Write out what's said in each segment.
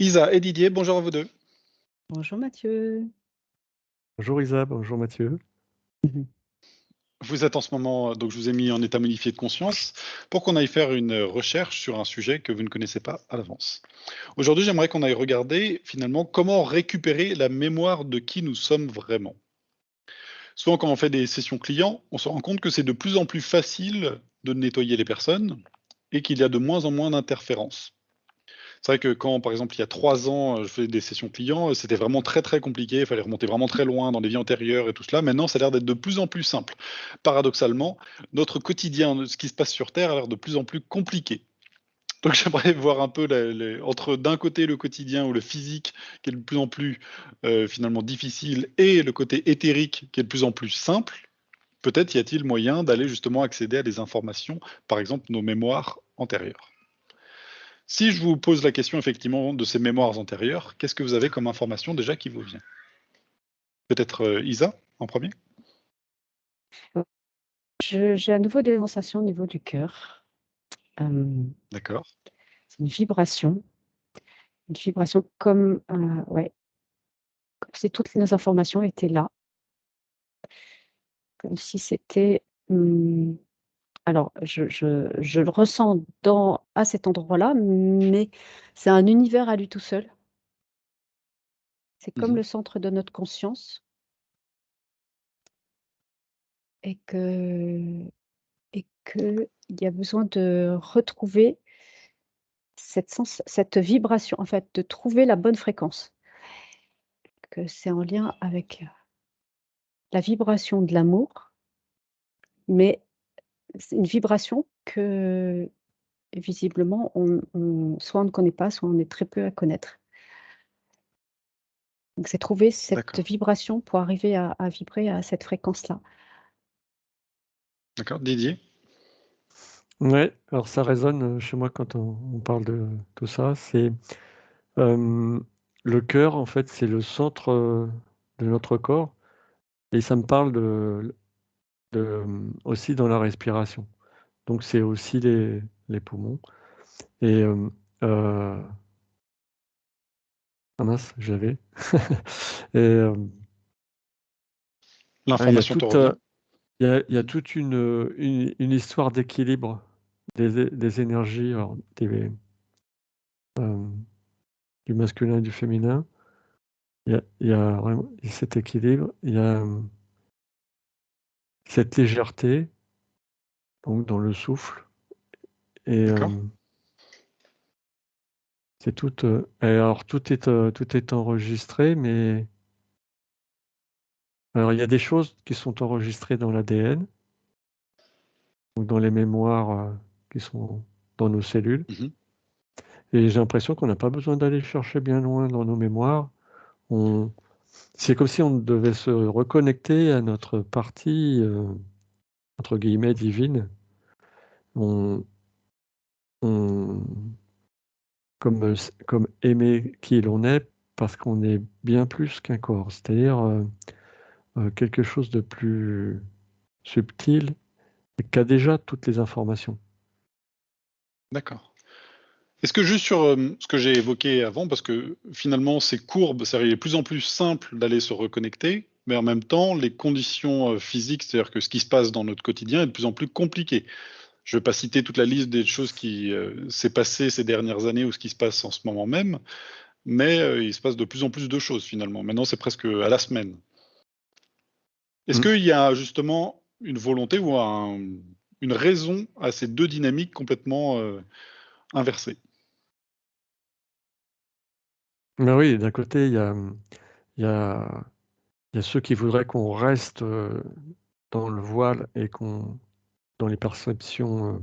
Isa et Didier, bonjour à vous deux. Bonjour Mathieu. Bonjour Isa, bonjour Mathieu. Mhm. Vous êtes en ce moment, donc je vous ai mis en état modifié de conscience pour qu'on aille faire une recherche sur un sujet que vous ne connaissez pas à l'avance. Aujourd'hui, j'aimerais qu'on aille regarder finalement comment récupérer la mémoire de qui nous sommes vraiment. Souvent, quand on fait des sessions clients, on se rend compte que c'est de plus en plus facile de nettoyer les personnes et qu'il y a de moins en moins d'interférences. C'est vrai que quand, par exemple, il y a 3 ans, je faisais des sessions clients, c'était vraiment très, très compliqué. Il fallait remonter vraiment très loin dans les vies antérieures et tout cela. Maintenant, ça a l'air d'être de plus en plus simple. Paradoxalement, notre quotidien, ce qui se passe sur Terre, a l'air de plus en plus compliqué. Donc j'aimerais voir un peu entre d'un côté le quotidien ou le physique qui est de plus en plus finalement difficile et le côté éthérique qui est de plus en plus simple. Peut-être y a-t-il moyen d'aller justement accéder à des informations, par exemple nos mémoires antérieures. Si je vous pose la question effectivement de ces mémoires antérieures, qu'est-ce que vous avez comme information déjà qui vous vient? Peut-être, Isa, en premier. J'ai à nouveau des sensations au niveau du cœur. D'accord. C'est une vibration comme, ouais, comme si toutes nos informations étaient là, comme si c'était, alors je le ressens à cet endroit-là, mais c'est un univers à lui tout seul. C'est comme Mmh. le centre de notre conscience et que et qu'il y a besoin de retrouver cette vibration, en fait, de trouver la bonne fréquence. Que c'est en lien avec la vibration de l'amour, mais c'est une vibration que visiblement soit on ne connaît pas, soit on est très peu à connaître. Donc c'est trouver cette D'accord, vibration pour arriver à vibrer à cette fréquence-là. d'accord. Didier? Ouais, alors ça résonne chez moi quand on parle de tout ça. C'est le cœur, en fait, c'est le centre de notre corps et ça me parle aussi dans la respiration. Donc c'est aussi les poumons. Et ah mince, j'avais. Et il y a L'information te toute, revient? il y a Mmh. toute une histoire d'équilibre des énergies, alors, euh, du masculin et du féminin. Il y a vraiment cet équilibre, il y a cette légèreté, donc dans le souffle et D'accord, c'est tout, et alors tout est enregistré, mais alors il y a des choses qui sont enregistrées dans l'ADN ou dans les mémoires, qui sont dans nos cellules mmh, et j'ai l'impression qu'on n'a pas besoin d'aller chercher bien loin dans nos mémoires. On C'est comme si on devait se reconnecter à notre partie, entre guillemets «divine». On on comme aimer qui l'on est parce qu'on est bien plus qu'un corps. C'est-à-dire, quelque chose de plus subtil et qui a déjà toutes les informations. d'accord. Est-ce que juste sur, ce que j'ai évoqué avant, parce que finalement ces courbes, ça il est de plus en plus simple d'aller se reconnecter, mais en même temps les conditions, physiques, c'est-à-dire que ce qui se passe dans notre quotidien est de plus en plus compliqué. Je ne vais pas citer toute la liste des choses qui, s'est passé ces dernières années ou ce qui se passe en ce moment même, mais il se passe de plus en plus de choses finalement. Maintenant, c'est presque à la semaine. Est-ce Mmh. qu'il y a justement une volonté ou une raison à ces 2 dynamiques complètement, inversées? Mais oui, d'un côté, il y a il y a ceux qui voudraient qu'on reste, dans le voile et qu'on dans les perceptions,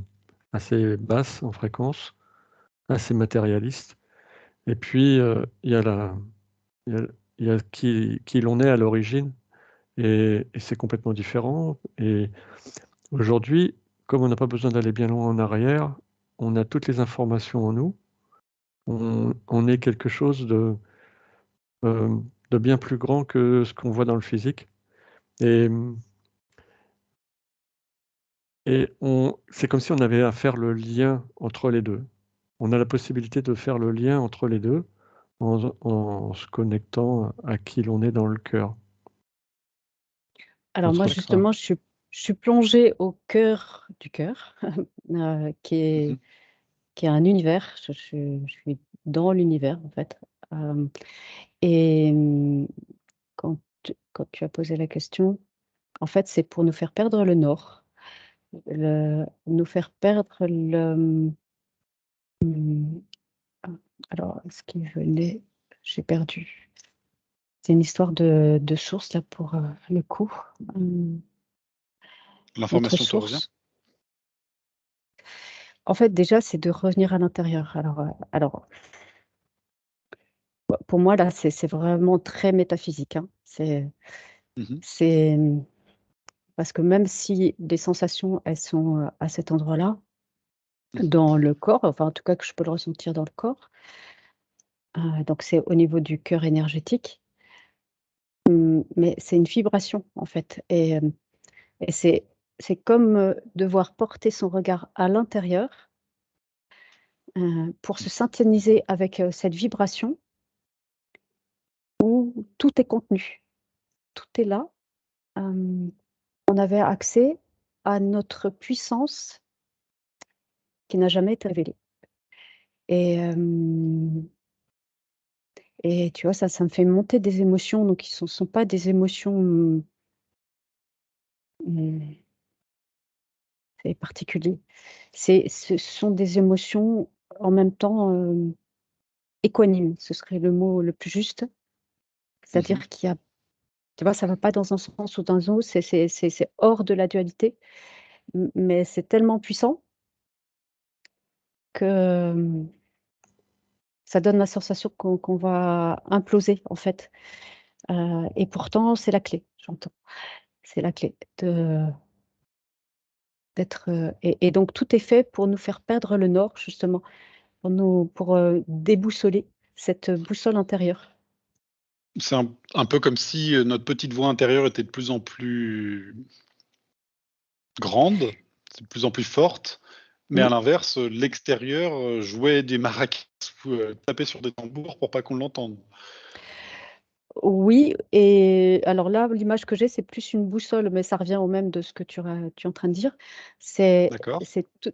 assez basses en fréquence, assez matérialistes et puis, il y a il y a qui l'on est à l'origine et c'est complètement différent et aujourd'hui, comme on n'a pas besoin d'aller bien loin en arrière, on a toutes les informations en nous. On est quelque chose de bien plus grand que ce qu'on voit dans le physique et c'est comme si on avait à faire le lien entre les 2. On a la possibilité de faire le lien entre les 2 en se connectant à qui l'on est dans le cœur. Alors moi, Notre- justement, je suis plongée au cœur du cœur, qui Mhm. est un univers. Je suis dans l'univers, en fait. Et quand tu as posé la question, en fait, c'est pour nous faire perdre le nord, nous faire perdre le... alors, ce qui venait, j'ai perdu. C'est une histoire de source, là, pour le coup. Notre L'information te revient? source. En fait, déjà, c'est de revenir à l'intérieur. Alors, pour moi, là, c'est vraiment très métaphysique, hein. Mhm. C'est parce que même si les sensations, elles sont à cet endroit-là, Mhm. dans le corps, enfin, en tout cas, que je peux le ressentir dans le corps, donc c'est au niveau du cœur énergétique, mais c'est une vibration, en fait. Et c'est comme devoir porter son regard à l'intérieur pour se synthétiser avec cette vibration où tout est contenu, tout est là. On avait accès à notre puissance qui n'a jamais été révélée. Et tu vois, ça me fait monter des émotions, donc ils ne sont pas des émotions c'est particulier. Ce sont des émotions en même temps équanimes, ce serait le mot le plus juste. Mhm. C'est-à-dire qu'il y a, tu vois, ça ne va pas dans un sens ou dans un autre, c'est hors de la dualité, mais c'est tellement puissant que ça donne la sensation qu'on va imploser, en fait. Et pourtant, c'est la clé, j'entends. C'est la clé d'être. Et donc, tout est fait pour nous faire perdre le nord, justement, pour déboussoler cette boussole intérieure. C'est un peu comme si notre petite voix intérieure était de plus en plus grande, de plus en plus forte, mais à Mm. l'inverse, l'extérieur jouait des maracas ou tapait sur des tambours pour pas qu'on l'entende. Oui, et alors là, l'image que j'ai, c'est plus une boussole, mais ça revient au même de ce que tu es en train de dire. D'accord?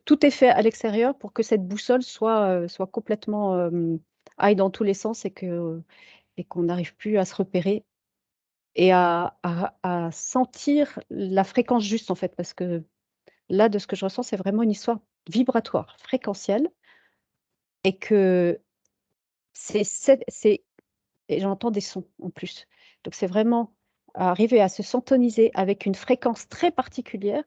Tout est fait à l'extérieur pour que cette boussole soit complètement aille dans tous les sens et qu'on n'arrive plus à se repérer et à sentir la fréquence juste, en fait, parce que là, de ce que je ressens, c'est vraiment une histoire vibratoire, fréquentielle, et que c'est et j'entends des sons en plus. Donc c'est vraiment arriver à se syntoniser avec une fréquence très particulière,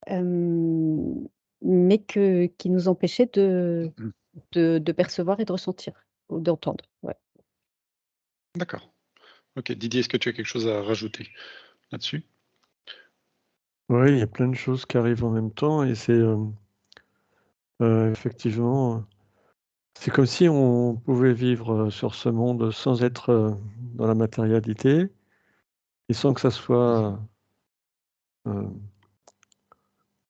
mais qui nous empêchait Mhm. de percevoir et de ressentir ou d'entendre. Ouais. D'accord. Ok, Didier, est-ce que tu as quelque chose à rajouter là-dessus? Oui, il y a plein de choses qui arrivent en même temps et c'est effectivement, c'est comme si on pouvait vivre sur ce monde sans être dans la matérialité et sans que ça soit euh,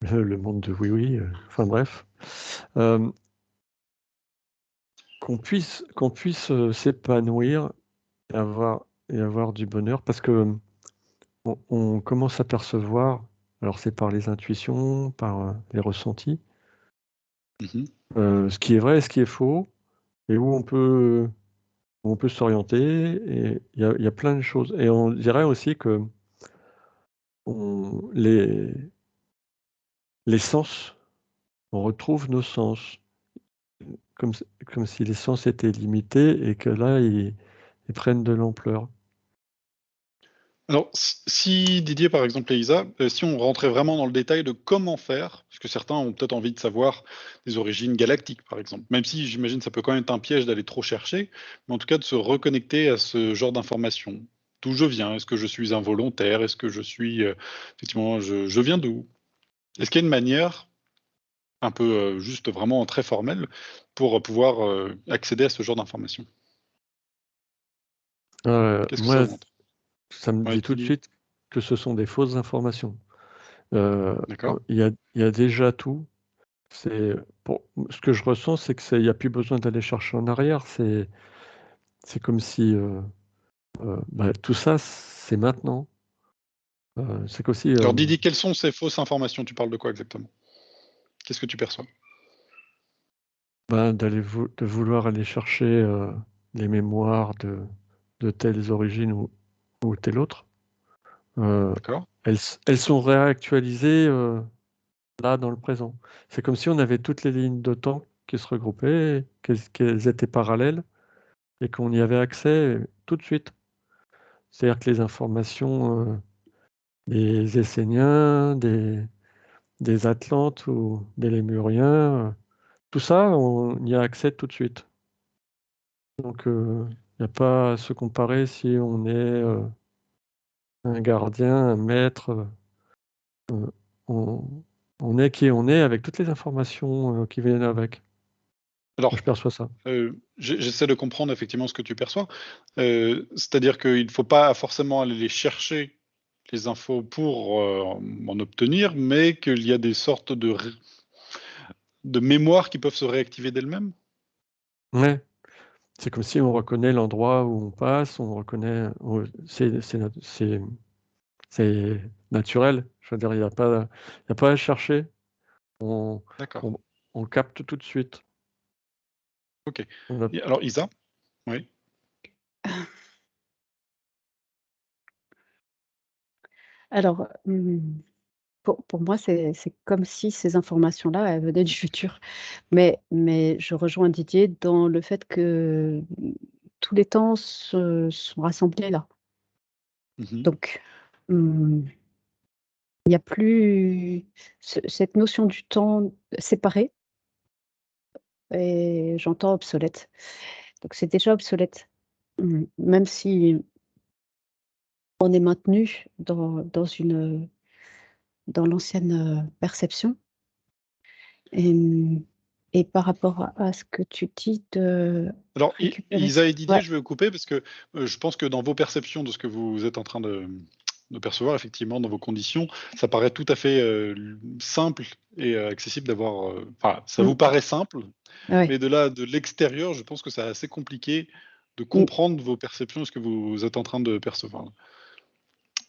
le monde de oui-oui, enfin bref, euh, qu'on puisse s'épanouir et avoir du bonheur parce que on commence à percevoir, alors c'est par les intuitions, par les ressentis, Mhm. ce qui est vrai et ce qui est faux, et où on peut s'orienter, et il y a plein de choses. Et on dirait aussi que on- les, les sens, on retrouve nos sens, comme si les sens étaient limités et que là, ils prennent de l'ampleur. Alors, si Didier, par exemple, et Isa, si on rentrait vraiment dans le détail de comment faire, parce que certains ont peut-être envie de savoir des origines galactiques, par exemple, même si j'imagine ça peut quand même être un piège d'aller trop chercher, mais en tout cas de se reconnecter à ce genre d'informations. D'où je viens? Est-ce que je suis involontaire? Est-ce que je suis, effectivement, je viens d'où? Est-ce qu'il y a une manière, un peu juste vraiment très formelle, pour pouvoir accéder à ce genre d'informations? Qu'est-ce que ça Moi, vous montre? ça me Ouais, dit tout de Didier, suite que ce sont des fausses informations. Euh, d'accord? il y a déjà tout. Ce que je ressens, c'est qu'il n'y a plus besoin d'aller chercher en arrière. C'est comme si tout ça, c'est maintenant. C'est qu'aussi Alors Didi, quelles sont ces fausses informations? Tu parles de quoi exactement? Qu'est-ce que tu perçois? de vouloir aller chercher les mémoires de telles origines ou telle autre. D'accord? Elles sont réactualisées là dans le présent. C'est comme si on avait toutes les lignes de temps qui se regroupaient, qu'elles étaient parallèles et qu'on y avait accès tout de suite. C'est-à-dire que les informations des Esséniens, des Atlantes ou des Lémuriens, tout ça, on y a accès tout de suite. Donc, il n'y a pas à se comparer si on est un gardien, un maître. euh, on, on est qui on est avec toutes les informations qui viennent avec. Moi, Alors, je perçois ça. j'essaie de comprendre effectivement ce que tu perçois. C'est-à-dire qu'il ne faut pas forcément aller les chercher, les infos, pour en obtenir, mais qu'il y a des sortes de mémoires qui peuvent se réactiver d'elles-mêmes? Ouais. C'est comme si on reconnaît l'endroit où on passe, on reconnaît. C'est naturel. Je veux dire, il n'y a pas à chercher. On, D'accord, on, on capte tout de suite. OK. On a- Et alors Isa? Oui? Alors, pour moi, c'est comme si ces informations-là, elles venaient du futur. Mais je rejoins Didier dans le fait que tous les temps sont rassemblés là. Mmh. Donc, il n'y a plus cette notion du temps séparé, et j'entends obsolète. Donc, c'est déjà obsolète. Même si on est maintenu dans l'ancienne perception. Et par rapport à ce que tu dis de Alors récupérer ça. Isa et Didier, Ouais. je vais vous couper parce que, je pense que dans vos perceptions de ce que vous êtes en train de percevoir, effectivement, dans vos conditions, ça paraît tout à fait, simple et accessible d'avoir, enfin, ça vous Mmh. paraît simple, Ouais. mais de l'extérieur, je pense que c'est assez compliqué de Mmh. comprendre vos perceptions et ce que vous êtes en train de percevoir là.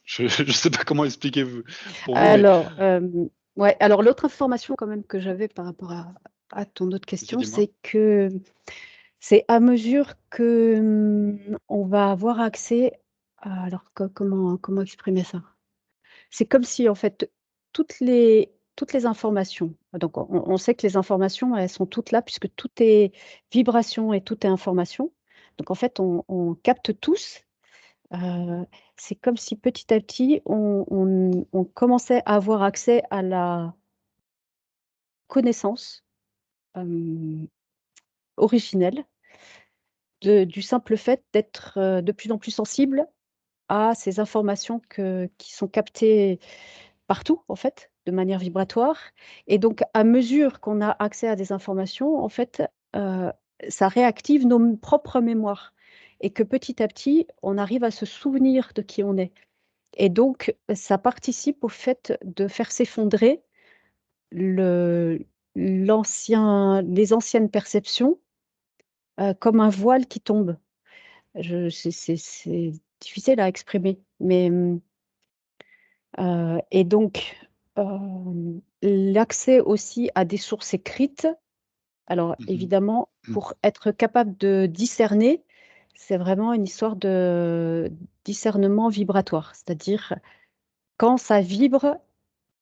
Je ne sais pas comment expliquer pour vous, mais Alors, ouais, alors l'autre information quand même que j'avais par rapport à ton autre vas-y, question, dis-moi? c'est que c'est à mesure que, on va avoir accès à, alors comment exprimer ça? C'est comme si en fait toutes les informations, donc on sait que les informations, elles sont toutes là puisque tout est vibration et tout est information. Donc en fait, on capte tous. Heu, c'est comme si petit à petit on commençait à avoir accès à la connaissance, hem, originelle du simple fait d'être, de plus en plus sensible à ces informations qui sont captées partout, en fait, de manière vibratoire. Et donc à mesure qu'on a accès à des informations, en fait, heu, ça réactive nos propres mémoires, et que petit à petit, on arrive à se souvenir de qui on est. Et donc ça participe au fait de faire s'effondrer le les anciennes perceptions, comme un voile qui tombe. C'est difficile à exprimer, mais et donc, l'accès aussi à des sources écrites. Alors Mmh. évidemment, Mmh. pour être capable de discerner, c'est vraiment une histoire de discernement vibratoire. C'est-à-dire, quand ça vibre,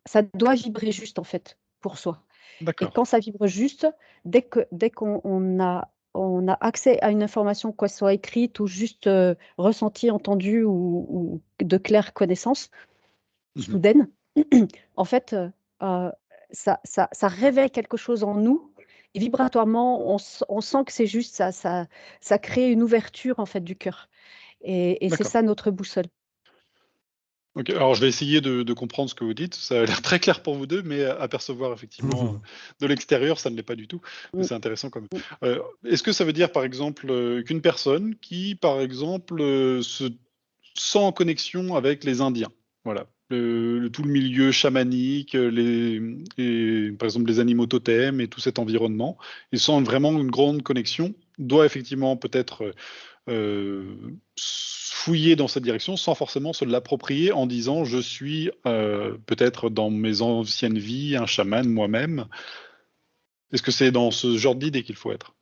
ça doit vibrer juste en fait, pour soi. Et D'accord, quand ça vibre juste, dès qu'on on a accès à une information, qu'elle soit écrite ou juste, ressentie, entendue ou de claire connaissance, mmh, soudaine, en fait, heu, ça réveille quelque chose en nous, et vibratoirement, on sent que c'est juste, ça crée une ouverture en fait du cœur, et c'est d'accord. ça notre boussole. OK, alors je vais essayer de comprendre ce que vous dites. Ça a l'air très clair pour vous 2, mais à percevoir effectivement, de l'extérieur, ça ne l'est pas du tout, mais Mmh, c'est intéressant quand même. mmh. Est-ce que ça veut dire, par exemple, qu'une personne qui, par exemple, se sent en connexion avec les Indiens, voilà, tout le milieu chamanique, par exemple les animaux totems et tout cet environnement. Ils sentent vraiment une grande connexion, doit effectivement peut-être fouiller dans cette direction sans forcément se l'approprier en disant je suis peut-être dans mes anciennes vies un chaman moi-même. Est-ce que c'est dans ce genre d'idée qu'il faut être?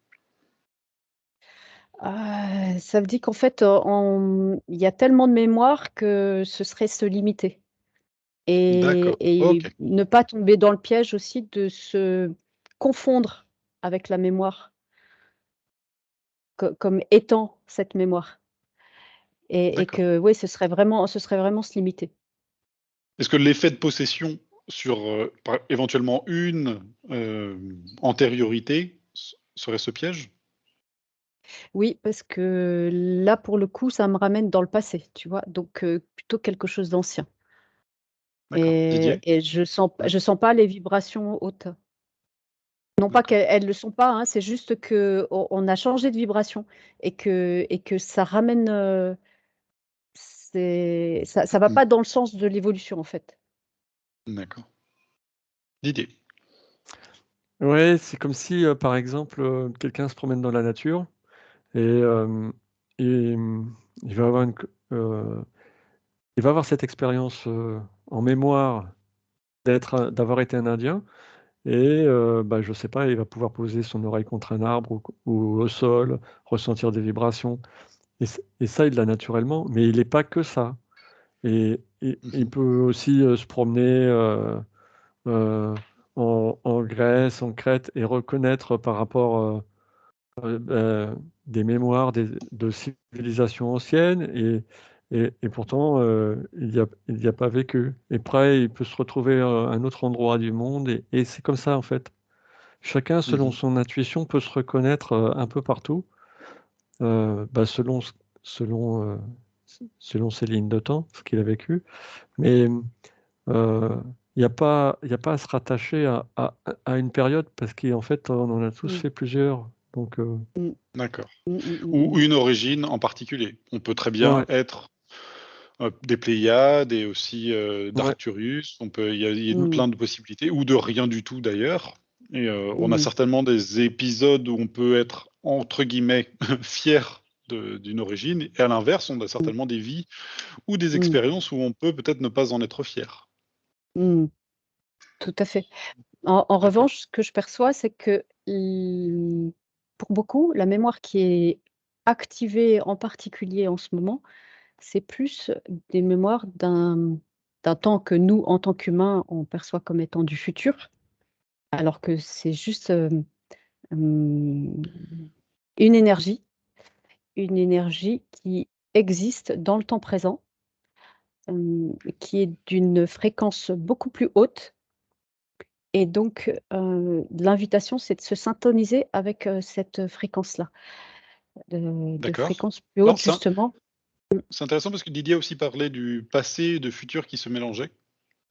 Ça veut dire qu'en fait, il y a tellement de mémoire que ce serait se limiter D'accord, et ok. ne pas tomber dans le piège aussi de se confondre avec la mémoire comme étant cette mémoire et D'accord. que oui, ce serait vraiment se limiter. Est-ce que l'effet de possession sur éventuellement une antériorité serait ce piège? Oui, parce que là, pour le coup, ça me ramène dans le passé, tu vois? Donc plutôt quelque chose d'ancien D'accord. Didier? et Ouais, je sens pas les vibrations hautes. Non pas d'accord. qu'elles le sont pas, hein, c'est juste qu'on a changé de vibration et que ça ramène, ça va Hmm, pas dans le sens de l'évolution, en fait. d'accord. Didier? Ouais, c'est comme si, par exemple, quelqu'un se promène dans la nature et il va avoir il va avoir cette expérience, en mémoire d'avoir été un Indien et bah, je sais pas, il va pouvoir poser son oreille contre un arbre ou au sol, ressentir des vibrations et ça, il l'a naturellement, mais il est pas que ça et il Mhm, peut aussi, se promener, heu, en Grèce, en Crète et reconnaître par rapport, des mémoires de civilisations anciennes et pourtant, il y a pas vécu et après il peut se retrouver, à un autre endroit du monde et c'est comme ça, en fait. Chacun, selon mhm, son intuition, peut se reconnaître, un peu partout, bah, selon, selon ses lignes de temps, ce qu'il a vécu. Mais, heu, il y a pas à se rattacher à une période parce qu'en fait, on en a tous Mmh. fait plusieurs. Donc, Mmh. d'accord. Mmh, mmh, mmh, Ou mmh. une origine en particulier. On peut très bien ouais, être des Pléiades et aussi ouais. d'Arcturus. Il y a Mmh. plein de possibilités, ou de rien du tout d'ailleurs. Et on a Mmh. certainement des épisodes où on peut être, entre guillemets, fier d'une origine. Et à l'inverse, on a Mmh. certainement des vies ou des Mmh. expériences où on peut peut-être ne pas en être fier. Mmh. Tout à fait. En D'accord. revanche, ce que je perçois, c'est que pour beaucoup, la mémoire qui est activée en particulier en ce moment, c'est plus des mémoires d'un temps que nous, en tant qu'humains, on perçoit comme étant du futur, alors que c'est juste, hem, une une énergie qui existe dans le temps présent, qui est d'une fréquence beaucoup plus haute et donc l'invitation, c'est de se syntoniser avec, cette fréquence-là, de D'accord. fréquence plus Non, haute justement. Mmh, c'est intéressant parce que Didier a aussi parlé du passé et de futur qui se mélangeaient.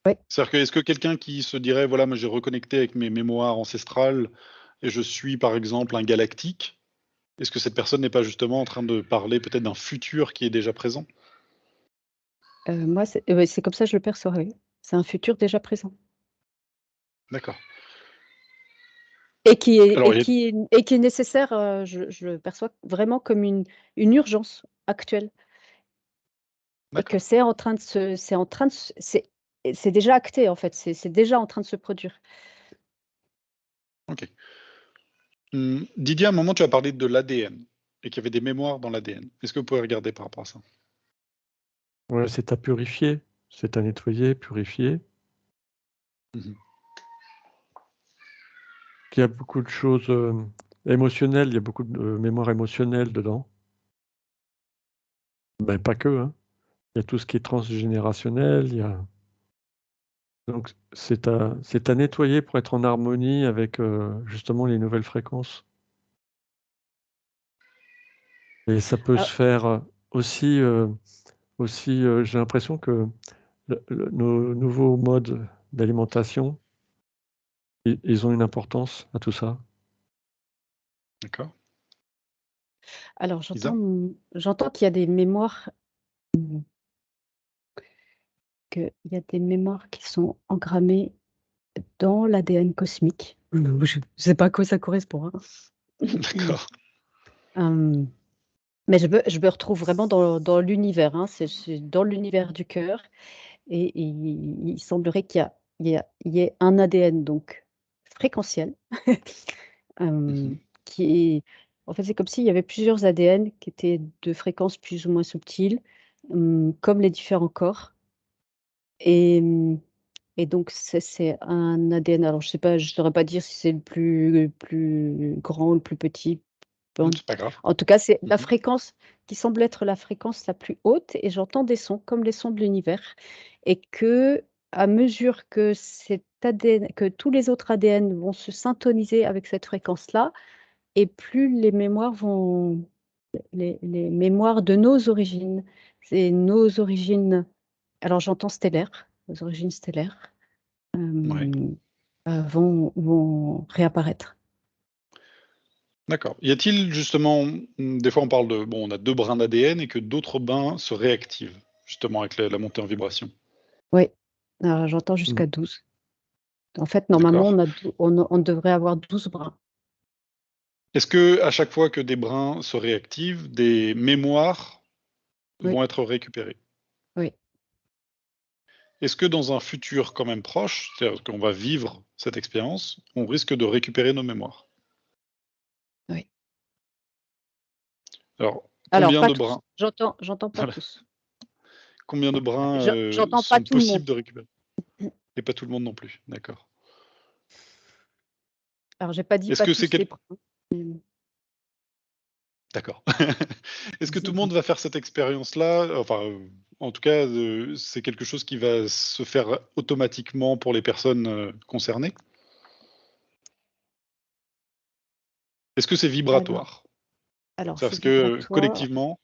ouais. C'est-à-dire que est-ce que quelqu'un qui se dirait: «Voilà, moi j'ai reconnecté avec mes mémoires ancestrales et je suis par exemple un galactique», est-ce que cette personne n'est pas justement en train de parler peut-être d'un futur qui est déjà présent? Moi, ouais, c'est comme ça que je le perçois, oui. C'est un futur déjà présent D'accord. et qui est Alors il y a et qui est nécessaire, je le perçois vraiment comme une urgence actuelle et que d'accord, c'est en train de se c'est déjà acté en fait, c'est déjà en train de se produire. OK. Didier, à un moment, tu as parlé de l'ADN et qu'il y avait des mémoires dans l'ADN. Est-ce que vous pouvez regarder par rapport à ça? Ouais, c'est à purifier, c'est à nettoyer, purifier. Mmh. Il y a beaucoup de choses, émotionnelles, il y a beaucoup de mémoire émotionnelle dedans. Ben, pas que, hein. Il y a tout ce qui est transgénérationnel, il y a donc c'est à nettoyer pour être en harmonie avec, justement les nouvelles fréquences et ça peut se Ah, faire, aussi, aussi, j'ai l'impression que nos nouveaux modes d'alimentation, ils ont une importance à tout ça. D'accord. alors Isa? j'entends qu'il y a des mémoires, mmh, qu'il y a des mémoires qui sont engrammées dans l'ADN cosmique. Je ne sais pas à quoi ça correspond, hein. D'accord. Mais je me retrouve vraiment dans l'univers, hein. C'est dans l'univers du cœur. Et il semblerait qu'il y ait un ADN donc fréquentiel, Mhm. qui est en fait, c'est comme s'il y avait plusieurs ADN qui étaient de fréquences plus ou moins subtiles, comme les différents corps. Et donc c'est un ADN, alors je sais pas, je saurais pas dire si c'est le plus grand ou le plus petit. C'est pas grave. En tout cas, c'est la Mhm. fréquence qui semble être la fréquence la plus haute, et j'entends des sons comme les sons de l'univers, et qu'à mesure que que tous les autres ADN vont se syntoniser avec cette fréquence-là, et plus les mémoires les mémoires de nos origines, c'est nos origines, alors j'entends stellaires, nos origines stellaires, Ouais. vont réapparaître. D'accord. Y a-t-il justement, des fois on parle de, bon, on a 2 brins d'ADN et que d'autres brins se réactivent, justement avec la montée en vibration. Oui, alors j'entends Mmh. jusqu'à 12. En fait, normalement, D'accord. on devrait avoir 12 brins. Est-ce que à chaque fois que des brins se réactivent, des mémoires Oui, vont être récupérées? oui. Est-ce que dans un futur quand même proche, c'est-à-dire qu'on va vivre cette expérience, on risque de récupérer nos mémoires? Oui. Alors, Alors, combien pas de tous. brins J'entends pas voilà, tous. combien de brins, J'entends pas sont tout le monde. possibles de récupérer? Et pas tout le monde non plus, d'accord. Alors, j'ai pas dit Est-ce pas que c'est tous les quel brins. Mais- d'accord. Est-ce que tout le monde va faire cette expérience-là? Enfin, en tout cas, c'est quelque chose qui va se faire automatiquement pour les personnes, concernées? Est-ce que c'est Alors, vibratoire? C'est c'est parce que, vibratoire. collectivement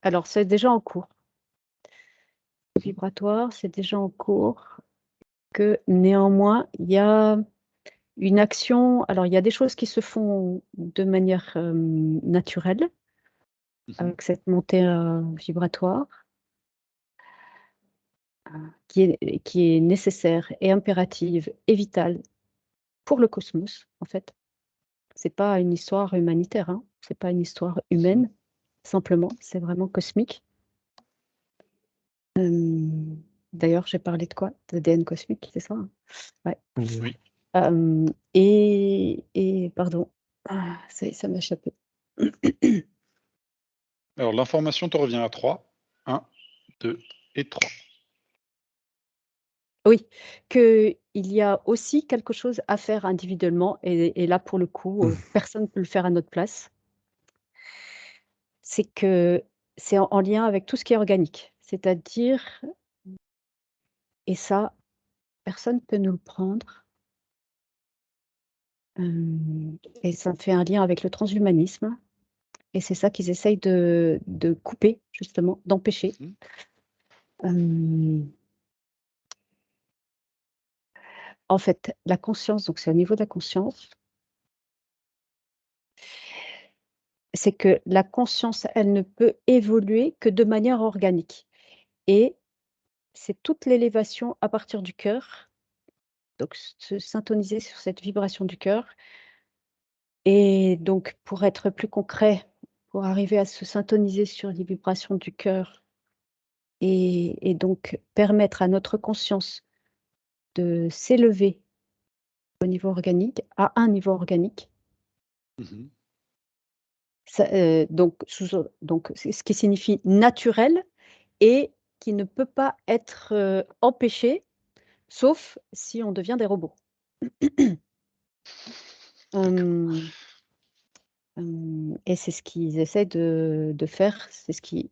Alors, c'est déjà en cours. Vibratoire, c'est déjà en cours. Que néanmoins, il y a une action. Alors, il y a des choses qui se font de manière naturelle mmh avec cette montée vibratoire, qui est nécessaire et impérative et vitale pour le cosmos, en fait. C'est pas une histoire humanitaire, hein. C'est pas une histoire mh. humaine, simplement, c'est vraiment cosmique. D'ailleurs, j'ai parlé de quoi? D'ADN cosmique, c'est ça, hein? Ouais. Oui. Oui. Et pardon, ça m'a échappé. Alors l'information te revient à 3. 1, 2 et 3. Oui, qu'il y a aussi quelque chose à faire individuellement, et là, pour le coup, personne ne peut le faire à notre place. C'est que c'est en lien avec tout ce qui est organique. C'est-à-dire, et ça, personne ne peut nous le prendre, et ça fait un lien avec le transhumanisme, et c'est ça qu'ils essayent de couper, justement, d'empêcher. Mmh. Hem, En fait, la conscience, donc c'est au niveau de la conscience, c'est que la conscience, elle ne peut évoluer que de manière organique, et c'est toute l'élévation à partir du cœur, donc se syntoniser sur cette vibration du cœur. Et donc, pour être plus concret, pour arriver à se syntoniser sur les vibrations du cœur, et donc permettre à notre conscience de s'élever au niveau organique, à un niveau organique, Mmh. ça, donc c'est ce qui signifie naturel, et qui ne peut pas être, empêché, sauf si on devient des robots. D'accord. Et c'est ce qu'ils essaient de faire, c'est ce qui,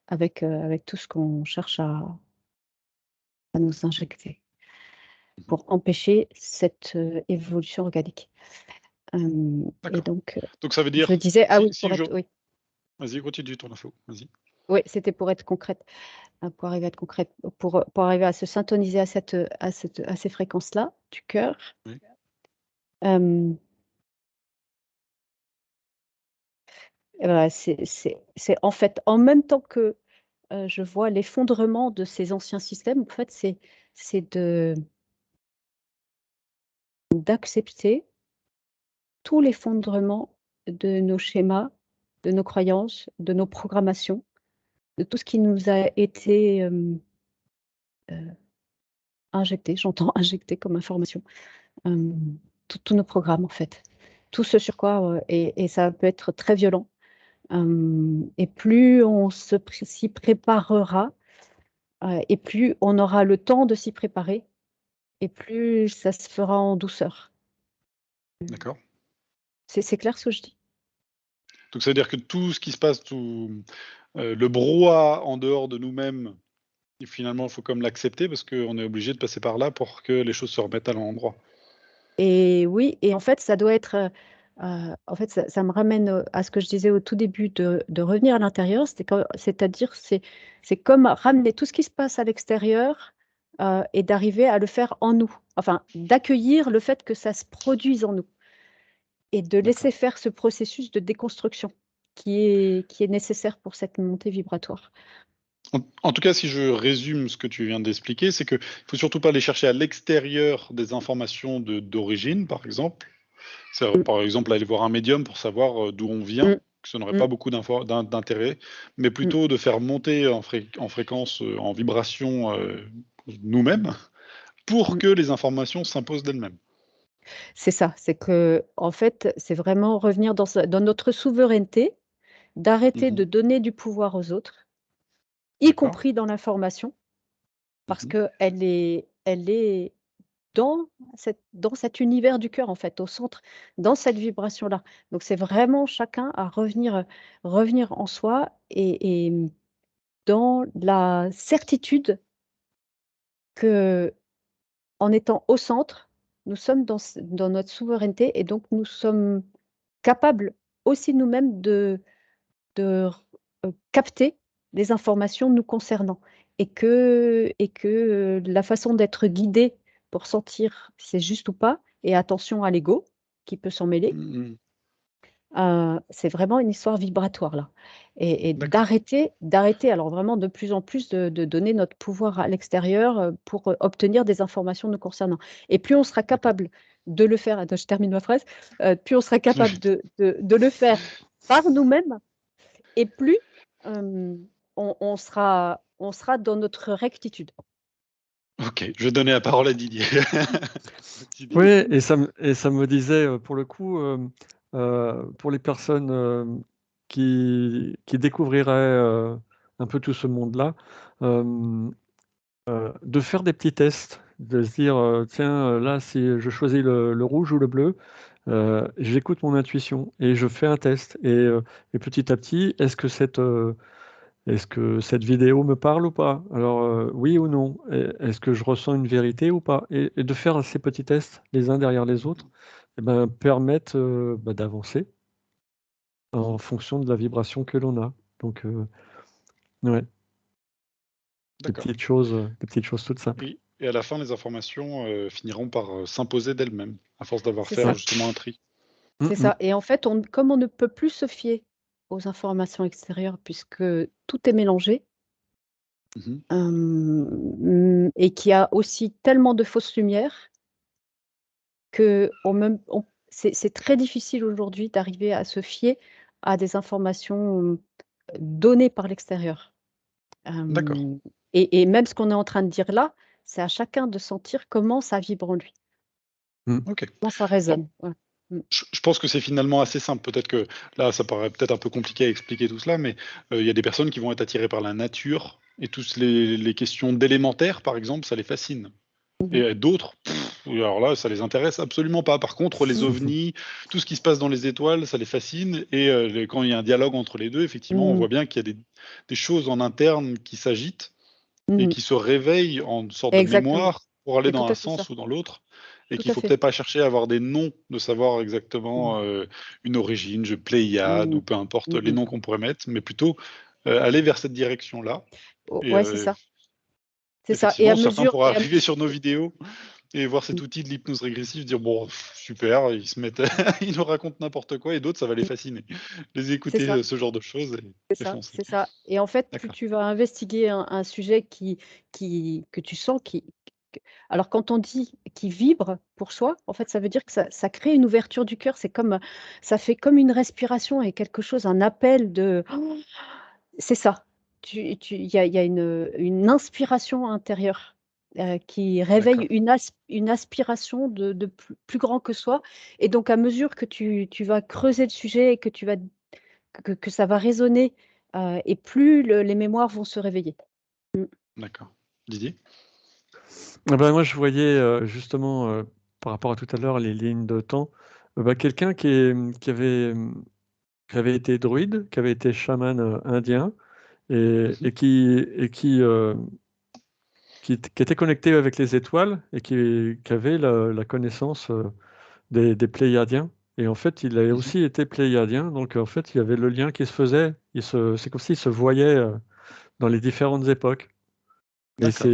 avec tout ce qu'on cherche à nous injecter, Mmh. pour empêcher cette, évolution organique. Et D'accord. donc, Donc ça veut je dire, disais, ah si oui, si je oui, vas-y, continue ton info, vas-y. oui, c'était pour être concrète, pour arriver à être concrète, pour arriver à se syntoniser à ces fréquences-là du cœur. Oui. Hem, et voilà, c'est en fait, en même temps que, je vois l'effondrement de ces anciens systèmes. En fait, c'est d'accepter tout l'effondrement de nos schémas, de nos croyances, de nos programmations, de tout ce qui nous a été, injecté, j'entends injecté comme information, tous nos programmes en fait. Tout ce sur quoi, et ça peut être très violent. Et plus on s'y préparera, et plus on aura le temps de s'y préparer, et plus ça se fera en douceur. D'accord. C'est clair ce que je dis? Donc ça veut dire que tout ce qui se passe, tout, le brouhaha en dehors de nous-mêmes, et finalement, il faut comme l'accepter parce qu'on est obligé de passer par là pour que les choses se remettent à l'endroit. Et oui, et en fait, ça doit être, en fait, ça me ramène, à ce que je disais au tout début de revenir à l'intérieur, c'est-à-dire, c'est comme ramener tout ce qui se passe à l'extérieur, et d'arriver à le faire en nous. Enfin, d'accueillir le fait que ça se produise en nous et de D'accord. laisser faire ce processus de déconstruction qui est nécessaire pour cette montée vibratoire. En tout cas, si je résume ce que tu viens d'expliquer, c'est qu'il faut surtout pas aller chercher à l'extérieur des informations d'origine, par exemple. C'est, Mmh. par exemple, aller voir un médium pour savoir, d'où on vient, Mmh. que ça n'aurait Mmh. pas beaucoup d'intérêt, mais Mmh. plutôt de faire monter en fréquence, en vibration, nous-mêmes, pour Mmh. que les informations s'imposent d'elles-mêmes. C'est ça, c'est que en fait, c'est vraiment revenir dans notre souveraineté, d'arrêter Mmh. de donner du pouvoir aux autres, y D'accord. compris dans l'information, parce Mmh. qu'elle est dans cet univers du cœur, en fait, au centre, dans cette vibration-là. Donc c'est vraiment chacun à revenir en soi et dans la certitude qu'en étant au centre, nous sommes dans notre souveraineté et donc nous sommes capables aussi nous-mêmes de capter les informations nous concernant et que la façon d'être guidé pour sentir si c'est juste ou pas et attention à l'ego qui peut s'en mêler, Mmh. c'est vraiment une histoire vibratoire là et D'accord. d'arrêter alors vraiment de plus en plus de donner notre pouvoir à l'extérieur, pour, obtenir des informations nous concernant et plus on sera D'accord. capable de le faire attends je termine ma phrase, plus on sera capable de le faire par nous-mêmes et plus, on sera dans notre rectitude. OK, je vais donner la parole à Didier. Oui, Didier? et ça me disait, pour le coup, pour les personnes, qui découvriraient, un peu tout ce monde-là, hem, de faire des petits tests, de se dire, «Tiens, là, si je choisis le rouge ou le bleu», j'écoute mon intuition et je fais un test et petit à petit, est-ce que cette vidéo me parle ou pas? Alors, oui ou non? Est-ce que je ressens une vérité ou pas? Et de faire ces petits tests les uns derrière les autres, et ben, permettent, d'avancer en fonction de la vibration que l'on a. Donc, ouais, D'accord. des petites choses toutes simples. Et à la fin, les informations, finiront par, s'imposer d'elles-mêmes, à force d'avoir C'est fait ça, justement un tri. Mmh c'est mh. ça et en fait, comme on ne peut plus se fier aux informations extérieures puisque tout est mélangé, Mmh. et qu'il y a aussi tellement de fausses lumières qu'on même on c'est très difficile aujourd'hui d'arriver à se fier à des informations, données par l'extérieur. D'accord. Hem et même ce qu'on est en train de dire là, c'est à chacun de sentir comment ça vibre en lui, Mmh. OK. comment ça Bon, résonne. Ouais. Mmh. je pense que c'est finalement assez simple. Peut-être que là, ça paraît peut-être un peu compliqué à expliquer tout cela, mais, il y a des personnes qui vont être attirées par la nature et tous les questions d'élémentaire, par exemple, ça les fascine. Mmh mh. Et d'autres, alors là, ça les intéresse absolument pas. Par contre, les ovnis, tout ce qui se passe dans les étoiles, ça les fascine et quand il y a un dialogue entre les 2, effectivement, on Mmh. voit bien qu'il y a des choses en interne qui s'agitent et Mmh. qui se réveillent en sorte de Exactement. mémoire pour aller C'est tout dans un à fait ça. sens ou dans l'autre et Tout qu'il à faut fait. peut-être pas chercher à avoir des noms, de savoir exactement, Mmh. une origine, Pléiade Mmh. ou peu importe Mmh les mh. noms qu'on pourrait mettre, mais plutôt, aller vers cette direction-là O et ouais, c'est ça. C'est ça et effectivement, certains pourraient arriver sur nos vidéos et voir cet Mmh. outil de l'hypnose régressive, dire bon, super, ils se mettent, ils nous racontent n'importe quoi, et d'autres, ça va les Mmh. fasciner. Les C'est écouter ça, ce genre de choses c'est et ça, foncer. c'est ça et en fait, plus D'accord. tu vas investiguer un sujet que tu sens que alors quand on dit qui vibre pour soi, en fait, ça veut dire que ça crée une ouverture du cœur. C'est comme, ça fait comme une respiration et quelque chose, un appel de c'est ça. Il y a une inspiration intérieure, qui réveille D'accord. une aspiration de plus grand que soi et donc à mesure que tu vas creuser le sujet et que tu vas que ça va résonner, et plus les mémoires vont se réveiller. Mmh. D'accord. Didier? Ah bah, moi, je voyais, justement, par rapport à tout à l'heure, les lignes de temps, bah, quelqu'un qui avait été druide, qui avait été chaman, indien Mhm. qui était connecté avec les étoiles et qui avait la connaissance, des Pléiadiens et en fait, il a Mhm. aussi été Pléiadien donc en fait, il y avait le lien qui se faisait. C'est comme s'il se voyait, dans les différentes époques et D'accord.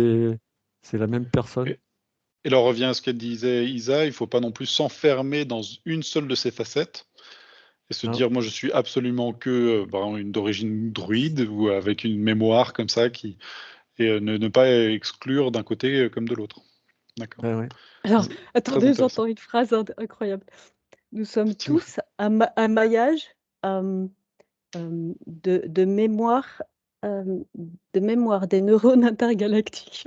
c'est la même personne. Et, et là, on revient à ce qu'elle disait Isa, il ne faut pas non plus s'enfermer dans une seule de ces facettes et se Hein. dire, moi, je suis absolument que une d'origine druide ou avec une mémoire comme ça, et ne pas exclure d'un côté comme de l'autre. D'accord. Ouais, ouais. Alors, Très attendez, intéressant. j'entends une phrase incroyable. Nous sommes Dis-moi. tous un maillage, de mémoire, de mémoire des neurones intergalactiques.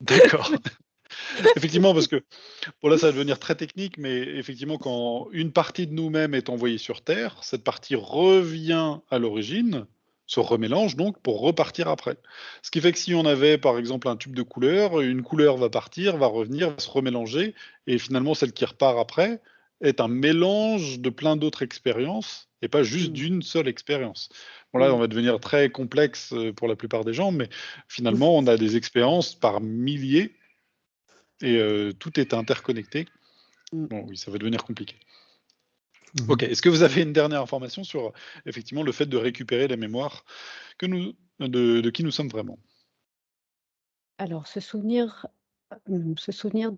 D'accord. Effectivement, parce que bon là, ça va devenir très technique, mais effectivement, quand une partie de nous-mêmes est envoyée sur Terre, cette partie revient à l'origine, se remélange donc pour repartir après. Ce qui fait que si on avait par exemple un tube de couleurs, une couleur va partir, va revenir, va se remélanger, et finalement celle qui repart après est un mélange de plein d'autres expériences et pas juste Mmh, d'une seule expérience. Bon là, on mmh. va devenir très complexe pour la plupart des gens, mais finalement, on a des expériences par milliers et tout est interconnecté. Mmh. Bon, oui, ça va devenir compliqué. Mmh. OK. Est-ce que vous avez une dernière information sur, effectivement, le fait de récupérer la mémoire que nous de qui nous sommes vraiment? Alors se souvenir de se souvenir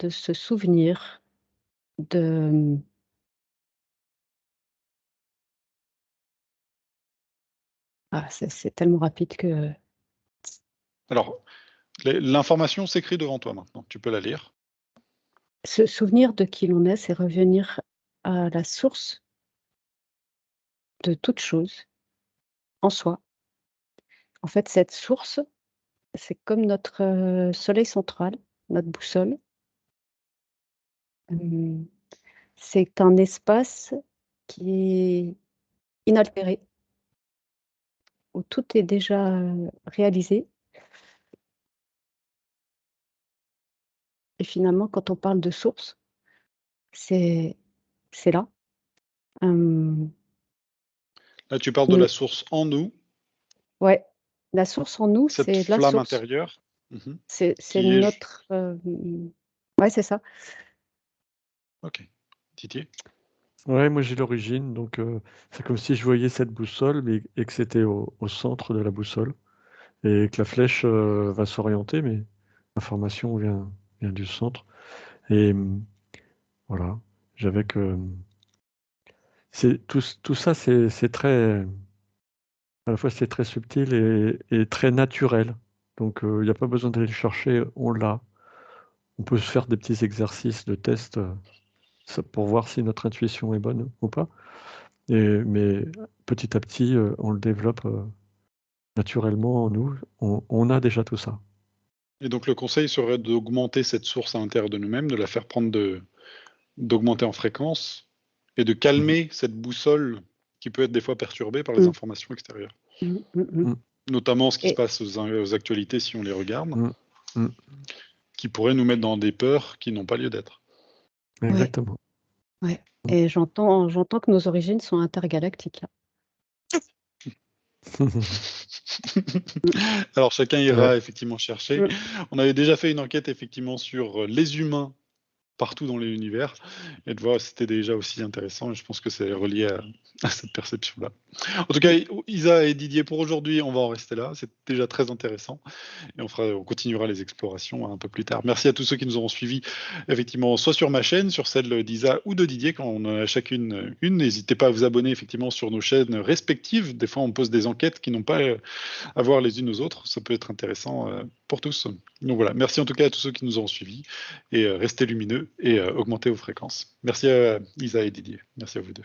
de, c'est tellement rapide que Alors, l'information s'écrit devant toi maintenant, tu peux la lire. se souvenir de qui l'on est, c'est revenir à la source de toute chose, en soi. En fait, cette source, c'est comme notre, soleil central, notre boussole. Hem, c'est un espace qui est inaltéré, où tout est déjà, réalisé et finalement, quand on parle de source, c'est c'est là. Hem, Là, tu parles de nous la source en nous, ouais, la source en nous, cette c'est la flamme source. intérieure, mmh C'est qui est notre, ouais, c'est ça. OK. Didier? Ouais, moi j'ai l'origine donc c'est comme si je voyais cette boussole mais et que c'était au centre de la boussole et que la flèche, va s'orienter mais l'information vient du centre et voilà. J'avais que, c'est tout ça c'est très à la fois c'est très subtil et très naturel. Donc il y a pas besoin d'aller le chercher, on l'a. On peut se faire des petits exercices de test, ça pour voir si notre intuition est bonne ou pas mais petit à petit, on le développe, naturellement en nous. On a déjà tout ça. Et donc le conseil serait d'augmenter cette source à l'intérieur de nous-mêmes, de la faire prendre d'augmenter en fréquence et de Mmh. calmer cette boussole qui peut être des fois perturbée par les Mmh. informations extérieures. Mmh, mmh mh Mmh. Notamment ce qui se et passe aux actualités si on les regarde, Mmh. Mmh. qui pourraient nous mettre dans des peurs qui n'ont pas lieu d'être. ouais, Exactement. ouais Mmh. et j'entends que nos origines sont intergalactiques, là. Mmh. Alors chacun Ouais. ira effectivement chercher. Mmh. On avait déjà fait une enquête effectivement sur les humains partout dans l'univers et de voir si c'était déjà aussi intéressant. Et je pense que c'est relié à cette perception-là. En tout cas, Isa et Didier, pour aujourd'hui, on va en rester là. C'est déjà très intéressant et on continuera les explorations un peu plus tard. Merci à tous ceux qui nous auront suivis, effectivement, soit sur ma chaîne, sur celle d'Isa ou de Didier, quand on en a chacune une. N'hésitez pas à vous abonner effectivement sur nos chaînes respectives. Des fois, on pose des enquêtes qui n'ont pas à voir les unes aux autres. Ça peut être intéressant pour tous. Donc voilà, merci en tout cas à tous ceux qui nous ont suivis et restez lumineux et augmentez vos fréquences. Merci à Isa et Didier. Merci à vous deux.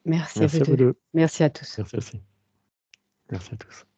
Merci à Merci vous à vous deux. deux. Merci à tous. Merci aussi. Merci à tous.